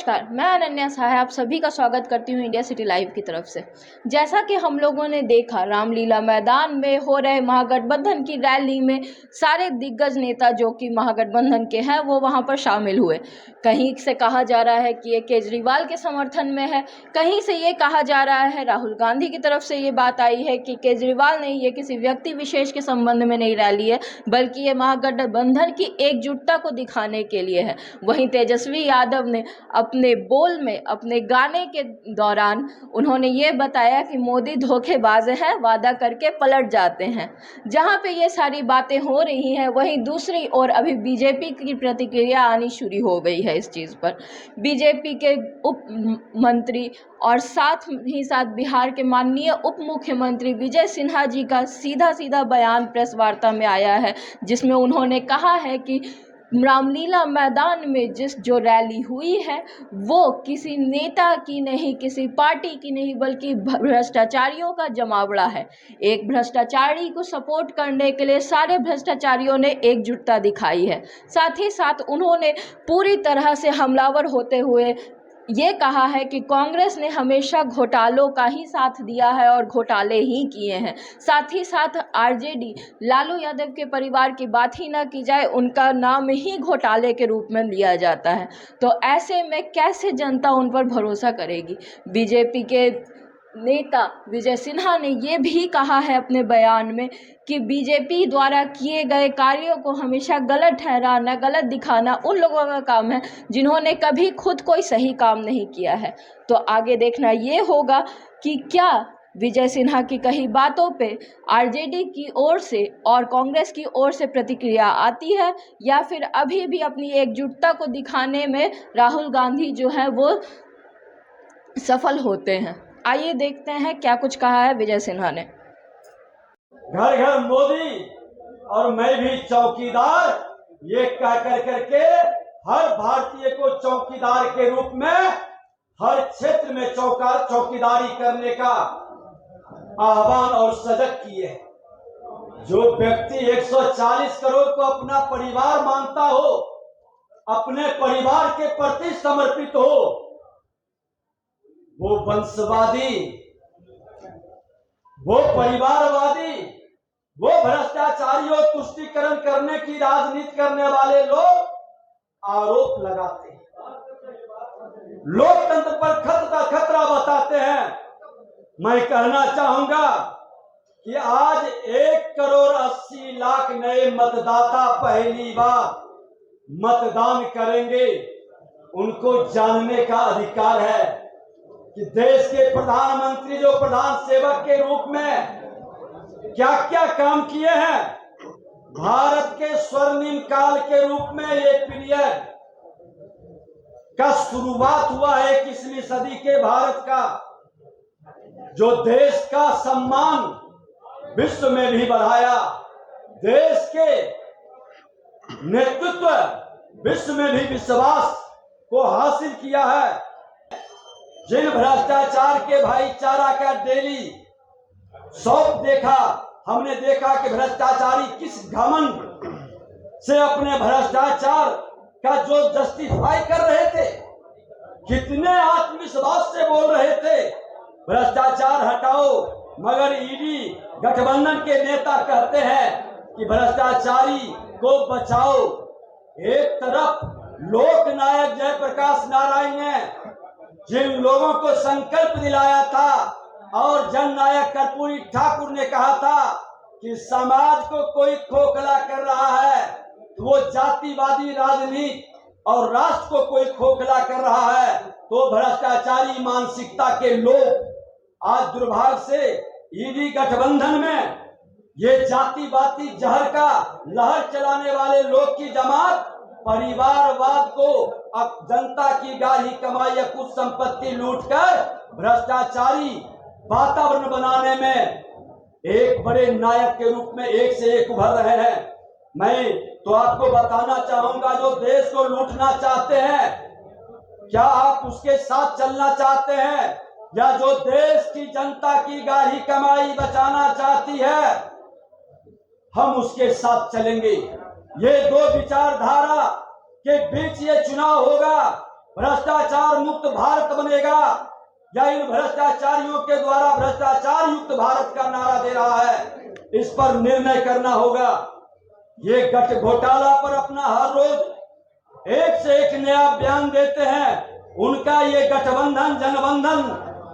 नमस्कार, मैं अनन्या सहाय आप सभी का स्वागत करती हूँ इंडिया सिटी लाइव की तरफ से। जैसा कि हम लोगों ने देखा, रामलीला मैदान में हो रहे महागठबंधन की रैली में सारे दिग्गज नेता जो कि महागठबंधन के हैं वो वहां पर शामिल हुए। कहीं से कहा जा रहा है कि ये केजरीवाल के समर्थन में है, कहीं से ये कहा जा रहा है, राहुल गांधी की तरफ से ये बात आई है कि केजरीवाल नहीं, ये किसी व्यक्ति विशेष के संबंध में नहीं रैली है, बल्कि ये महागठबंधन की एकजुटता को दिखाने के लिए है। वहीं तेजस्वी यादव ने अपने बोल में, अपने गाने के दौरान उन्होंने ये बताया कि मोदी धोखेबाज हैं, वादा करके पलट जाते हैं। जहां पे ये सारी बातें हो रही हैं, वहीं दूसरी ओर अभी बीजेपी की प्रतिक्रिया आनी शुरू हो गई है इस चीज़ पर। बीजेपी के उप मंत्री और साथ ही साथ बिहार के माननीय उप मुख्यमंत्री विजय सिन्हा जी का सीधा सीधा बयान प्रेस वार्ता में आया है, जिसमें उन्होंने कहा है कि रामलीला मैदान में जो रैली हुई है वो किसी नेता की नहीं, किसी पार्टी की नहीं, बल्कि भ्रष्टाचारियों का जमावड़ा है। एक भ्रष्टाचारी को सपोर्ट करने के लिए सारे भ्रष्टाचारियों ने एकजुटता दिखाई है। साथ ही साथ उन्होंने पूरी तरह से हमलावर होते हुए ये कहा है कि कांग्रेस ने हमेशा घोटालों का ही साथ दिया है और घोटाले ही किए हैं। साथ ही साथ आरजेडी, लालू यादव के परिवार की बात ही ना की जाए, उनका नाम ही घोटाले के रूप में लिया जाता है। तो ऐसे में कैसे जनता उन पर भरोसा करेगी। बीजेपी के नेता विजय सिन्हा ने ये भी कहा है अपने बयान में कि बीजेपी द्वारा किए गए कार्यों को हमेशा गलत ठहराना, गलत दिखाना उन लोगों का काम है जिन्होंने कभी खुद कोई सही काम नहीं किया है। तो आगे देखना ये होगा कि क्या विजय सिन्हा की कही बातों पे आरजेडी की ओर से और कांग्रेस की ओर से प्रतिक्रिया आती है, या फिर अभी भी अपनी एकजुटता को दिखाने में राहुल गांधी जो है वो सफल होते हैं। आइए देखते हैं क्या कुछ कहा है विजय सिन्हा ने। घर घर मोदी और मैं भी चौकीदार, ये कह कर करके हर भारतीय को चौकीदार के रूप में हर क्षेत्र में चौकीदारी करने का आह्वान और सजग किए। जो व्यक्ति 140 करोड़ को अपना परिवार मानता हो, अपने परिवार के प्रति समर्पित हो, वो वंशवादी, वो परिवारवादी, वो भ्रष्टाचारियों तुष्टीकरण करने की राजनीति करने वाले लोग आरोप लगाते हैं, लोकतंत्र पर खतरा बताते हैं। मैं कहना चाहूंगा कि आज 1,80,00,000 नए मतदाता पहली बार मतदान करेंगे। उनको जानने का अधिकार है कि देश के प्रधानमंत्री जो प्रधान सेवक के रूप में क्या क्या काम किए हैं। भारत के स्वर्णिम काल के रूप में ये पीरियड का शुरुआत हुआ है 21वीं सदी के भारत का, जो देश का सम्मान विश्व में भी बढ़ाया, देश के नेतृत्व विश्व में भी विश्वास को हासिल किया है। जिन भ्रष्टाचार के भाईचारा का डेली शौक देखा, हमने देखा कि भ्रष्टाचारी किस घमंड से अपने भ्रष्टाचार का जो जस्टिफाई कर रहे थे, कितने आत्मविश्वास से बोल रहे थे भ्रष्टाचार हटाओ, मगर ईडी गठबंधन के नेता कहते हैं कि भ्रष्टाचारी को बचाओ। एक तरफ लोकनायक जयप्रकाश नारायण ने जिन लोगों को संकल्प दिलाया था और जननायक कर्पूरी ठाकुर ने कहा था कि समाज को कोई खोखला कर रहा है, तो वो जातिवादी राजनीति और राष्ट्र को कोई खोखला कर रहा है, तो भ्रष्टाचारी मानसिकता के लोग आज दुर्भाग्य से ईडी गठबंधन में ये जातिवादी जहर का लहर चलाने वाले लोग की जमात परिवारवाद को अब जनता की गाढ़ी कमाई या कुछ संपत्ति लूटकर भ्रष्टाचारी वातावरण बनाने में एक बड़े नायक के रूप में एक से एक उभर रहे हैं। मैं तो आपको बताना चाहूंगा, जो देश को लूटना चाहते हैं, क्या आप उसके साथ चलना चाहते हैं, या जो देश की जनता की गाढ़ी कमाई बचाना चाहती है, हम उसके साथ चलेंगे। ये दो विचारधारा के बीच ये चुनाव होगा भ्रष्टाचार मुक्त भारत बनेगा या इन भ्रष्टाचारियों के द्वारा भ्रष्टाचार युक्त भारत का नारा दे रहा है, इस पर निर्णय करना होगा। ये गठ घोटाला पर अपना हर रोज एक से एक नया बयान देते हैं। उनका ये गठबंधन जनबंधन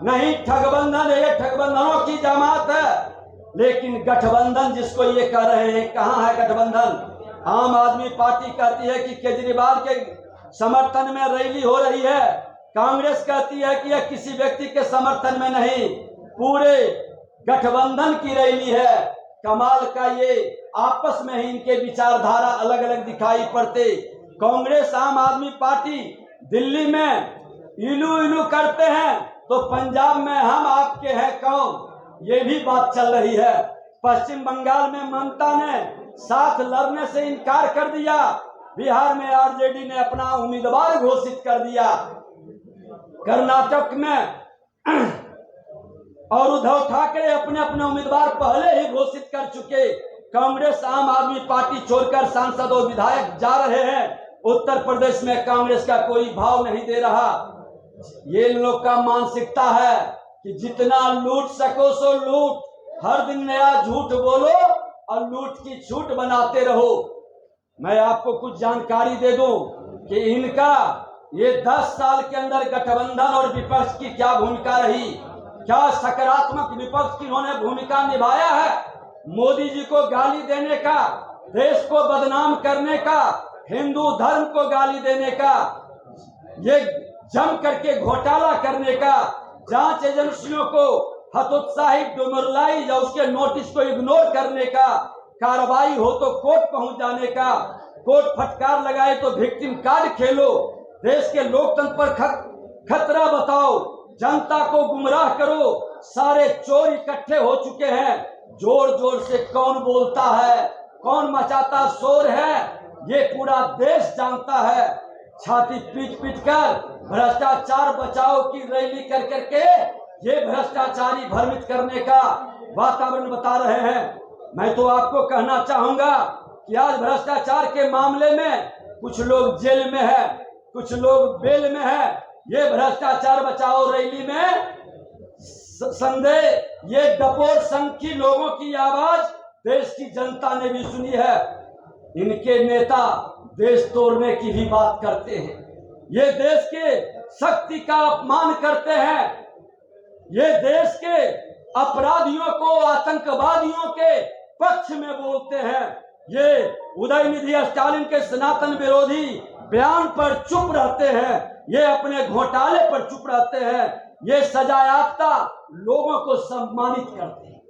नहीं, ठगबंधन है। ये ठगबंधनों की जमात है। लेकिन गठबंधन जिसको ये कह रहे हैं, कहाँ है गठबंधन? आम आदमी पार्टी कहती है कि केजरीवाल के समर्थन में रैली हो रही है, कांग्रेस कहती है कि यह किसी व्यक्ति के समर्थन में नहीं, पूरे गठबंधन की रैली है। कमाल का ये आपस में ही इनके विचारधारा अलग अलग दिखाई पड़ते। कांग्रेस आम आदमी पार्टी दिल्ली में इलू इलू करते हैं तो पंजाब में हम आपके हैं कौन, ये भी बात चल रही है। पश्चिम बंगाल में ममता ने साथ लड़ने से इनकार कर दिया, बिहार में आरजेडी ने अपना उम्मीदवार घोषित कर दिया, कर्नाटक में और उद्धव ठाकरे अपने अपने उम्मीदवार पहले ही घोषित कर चुके। कांग्रेस आम आदमी पार्टी छोड़कर सांसद और विधायक जा रहे हैं। उत्तर प्रदेश में कांग्रेस का कोई भाव नहीं दे रहा। ये लोग का मानसिकता है कि जितना लूट सको सो लूट, हर दिन नया झूठ बोलो और लूट की छूट बनाते रहो। मैं आपको कुछ जानकारी दे दूं कि इनका ये 10 साल के अंदर गठबंधन और विपक्ष की क्या भूमिका रही, क्या सकारात्मक विपक्ष की इन्होंने भूमिका निभाया है। मोदी जी को गाली देने का, देश को बदनाम करने का, हिंदू धर्म को गाली देने का, ये जम करके घोटाला करने का, जांच एजेंसियों को हतोत्साहित डुमरलाई या उसके नोटिस को इग्नोर करने का, कार्रवाई हो तो कोर्ट पहुंच जाने का, कोर्ट फटकार लगाए तो विक्टिम कार्ड खेलो, देश के लोकतंत्र पर खतरा बताओ, जनता को गुमराह करो। सारे चोर इकट्ठे हो चुके हैं। जोर जोर से कौन बोलता है, कौन मचाता शोर है, ये पूरा देश जानता है। छाती पीट पीट कर भ्रष्टाचार बचाओ की रैली कर करके ये भ्रष्टाचारी भ्रमित करने का वातावरण बता रहे हैं। मैं तो आपको कहना चाहूंगा कि आज भ्रष्टाचार के मामले में कुछ लोग जेल में है, कुछ लोग बेल में है। ये भ्रष्टाचार बचाओ रैली में संदेह, ये डपोर संख्यी लोगों की आवाज देश की जनता ने भी सुनी है। इनके नेता देश तोड़ने की भी बात करते हैं, ये देश के शक्ति का अपमान करते हैं, ये देश के अपराधियों को आतंकवादियों के पक्ष में बोलते हैं। ये उदयनिधि स्टालिन के सनातन विरोधी बयान पर चुप रहते हैं, ये अपने घोटाले पर चुप रहते हैं, ये सजायाफ्ता लोगों को सम्मानित करते हैं।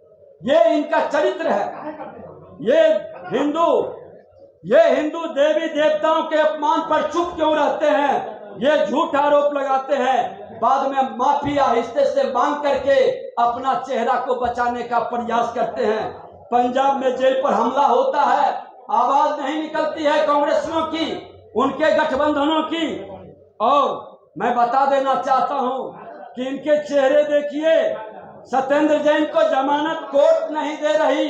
ये इनका चरित्र है। ये हिंदू देवी देवताओं के अपमान पर चुप क्यों रहते हैं? ये झूठ आरोप लगाते हैं, बाद में माफी आहिस्ते से मांग करके अपना चेहरा को बचाने का प्रयास करते हैं। पंजाब में जेल पर हमला होता है, आवाज नहीं निकलती है कांग्रेसियों की, उनके गठबंधनों की। और मैं बता देना चाहता हूं कि इनके चेहरे देखिए। सत्येंद्र जैन को जमानत कोर्ट नहीं दे रही,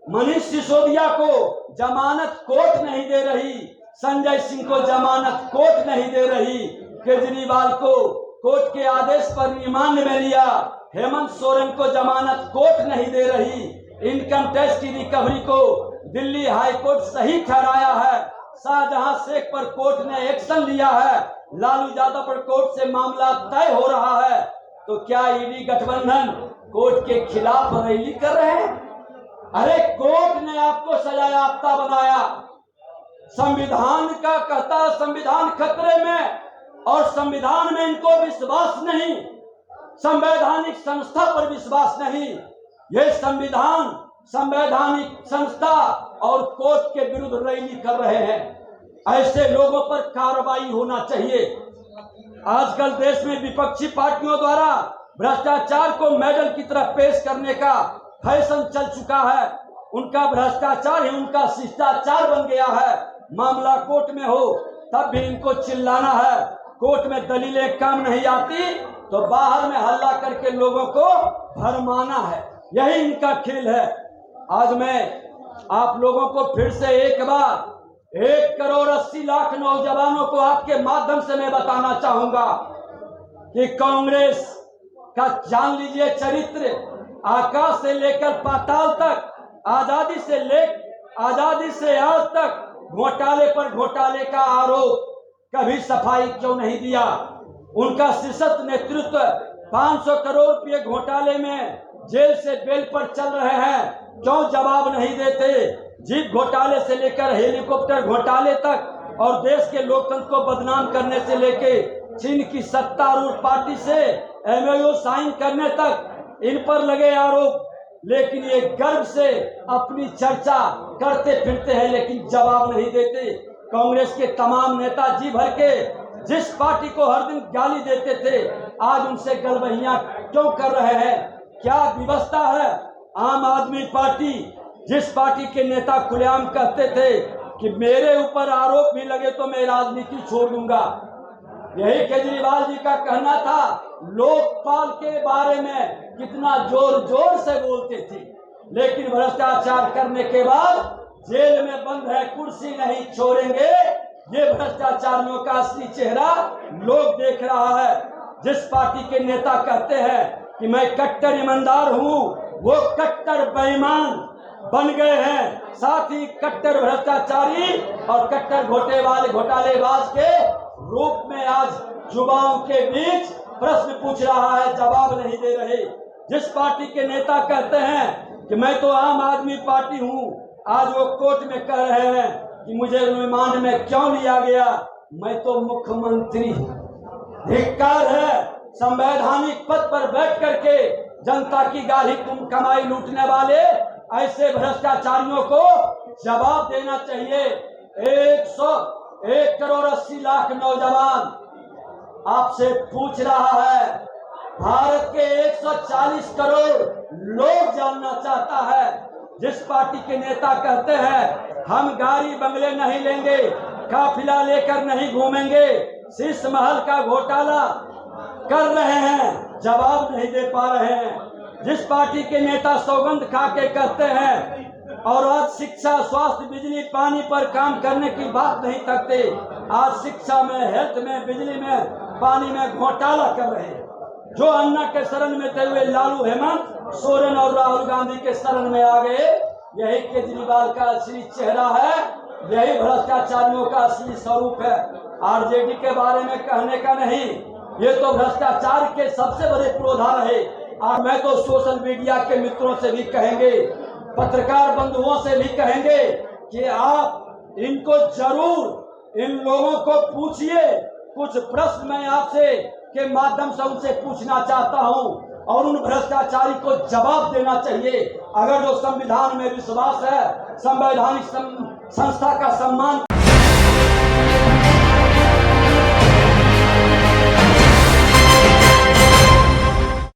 मनीष सिसोदिया को जमानत कोर्ट नहीं दे रही, संजय सिंह को जमानत कोर्ट नहीं दे रही, केजरीवाल को कोर्ट के आदेश पर रिमांड में लिया, हेमंत सोरेन को जमानत कोर्ट नहीं दे रही, इनकम टैक्स की रिकवरी को दिल्ली हाई कोर्ट सही ठहराया है, शाहजहां शेख पर कोर्ट ने एक्शन लिया है, लालू यादव पर कोर्ट से मामला तय हो रहा है। तो क्या ईडी गठबंधन कोर्ट के खिलाफ रैली कर रहे हैं? अरे कोर्ट ने आपको सजायाफ्ता बनाया, संविधान का कहता संविधान खतरे में, और संविधान में इनको विश्वास नहीं, संवैधानिक संस्था पर विश्वास नहीं। ये संवैधानिक संस्था और कोर्ट के विरुद्ध रैली कर रहे हैं। ऐसे लोगों पर कार्रवाई होना चाहिए। आजकल देश में विपक्षी पार्टियों द्वारा भ्रष्टाचार को मेडल की तरह पेश करने का फैशन चल चुका है। उनका भ्रष्टाचार ही उनका शिष्टाचार बन गया है। मामला कोर्ट में हो तब भी इनको चिल्लाना है, कोर्ट में दलीलें काम नहीं आती तो बाहर में हल्ला करके लोगों को भरमाना है। यही इनका खेल है। आज मैं आप लोगों को फिर से एक बार 1,80,00,000 नौजवानों को आपके माध्यम से मैं बताना चाहूंगा कि कांग्रेस का जान लीजिए चरित्र, आकाश से लेकर पाताल तक, आजादी से आज तक घोटाले पर घोटाले का आरोप, कभी सफाई क्यों नहीं दिया। उनका शीर्षस्थ नेतृत्व 500 करोड़ रुपए घोटाले में जेल से बेल पर चल रहे हैं, क्यों जवाब नहीं देते। जीप घोटाले से लेकर हेलीकॉप्टर घोटाले तक और देश के लोकतंत्र को बदनाम करने से लेकर चीन की सत्तारूढ़ पार्टी से MOU साइन करने तक इन पर लगे आरोप, लेकिन ये गर्व से अपनी चर्चा करते फिरते हैं लेकिन जवाब नहीं देते। कांग्रेस के तमाम नेता जी भर के जिस पार्टी को हर दिन गाली देते थे, आज उनसे गलबहियां क्यों कर रहे हैं। क्या व्यवस्था है। आम आदमी पार्टी, जिस पार्टी के नेता खुलेआम कहते थे कि मेरे ऊपर आरोप भी लगे तो मैं राजनीति छोड़ दूंगा, यही केजरीवाल जी का कहना था। लोकपाल के बारे में कितना जोर जोर से बोलते थे, लेकिन भ्रष्टाचार करने के बाद जेल में बंद है, कुर्सी नहीं छोड़ेंगे। ये भ्रष्टाचारियों का असली चेहरा लोग देख रहा है। जिस पार्टी के नेता कहते हैं कि मैं कट्टर ईमानदार हूँ, वो कट्टर बेईमान बन गए हैं। साथ ही कट्टर भ्रष्टाचारी और कट्टर घोटालेबाज के रूप में आज युवाओं के बीच प्रश्न पूछ रहा है, जवाब नहीं दे रहे। जिस पार्टी के नेता कहते हैं कि मैं तो आम आदमी पार्टी हूँ, आज वो कोर्ट में कह रहे हैं कि मुझे रिमांड में क्यों लिया गया, मैं तो मुख्यमंत्री। धिक्कार है। संवैधानिक पद पर बैठ करके जनता की गाढ़ी कमाई लूटने वाले ऐसे भ्रष्टाचारियों को जवाब देना चाहिए। 1,80,00,000 नौजवान आपसे पूछ रहा है। भारत के 140 करोड़ लोग जानना चाहता है। जिस पार्टी के नेता कहते हैं हम गाड़ी बंगले नहीं लेंगे, काफिला लेकर नहीं घूमेंगे, शीश महल का घोटाला कर रहे हैं, जवाब नहीं दे पा रहे हैं। जिस पार्टी के नेता सौगंध खा के कहते हैं और आज शिक्षा, स्वास्थ्य, बिजली, पानी पर काम करने की बात नहीं करते, आज शिक्षा में, हेल्थ में, बिजली में, पानी में घोटाला कर रहे हैं। जो अन्ना के शरण में थे हुए लालू, हेमंत सोरेन और राहुल गांधी के शरण में आ गए। यही केजरीवाल का असली चेहरा है, यही भ्रष्टाचारियों का असली स्वरूप है। RJD के बारे में कहने का नहीं, ये तो भ्रष्टाचार के सबसे बड़े पुरोधा रहे। और मैं तो सोशल मीडिया के मित्रों से भी कहेंगे, पत्रकार बंधुओं से भी कहेंगे कि आप इनको जरूर, इन लोगों को पूछिए। कुछ प्रश्न मैं आपसे के माध्यम से उनसे पूछना चाहता हूं और उन भ्रष्टाचारी को जवाब देना चाहिए। अगर जो संविधान में विश्वास है, संवैधानिक संस्था का सम्मान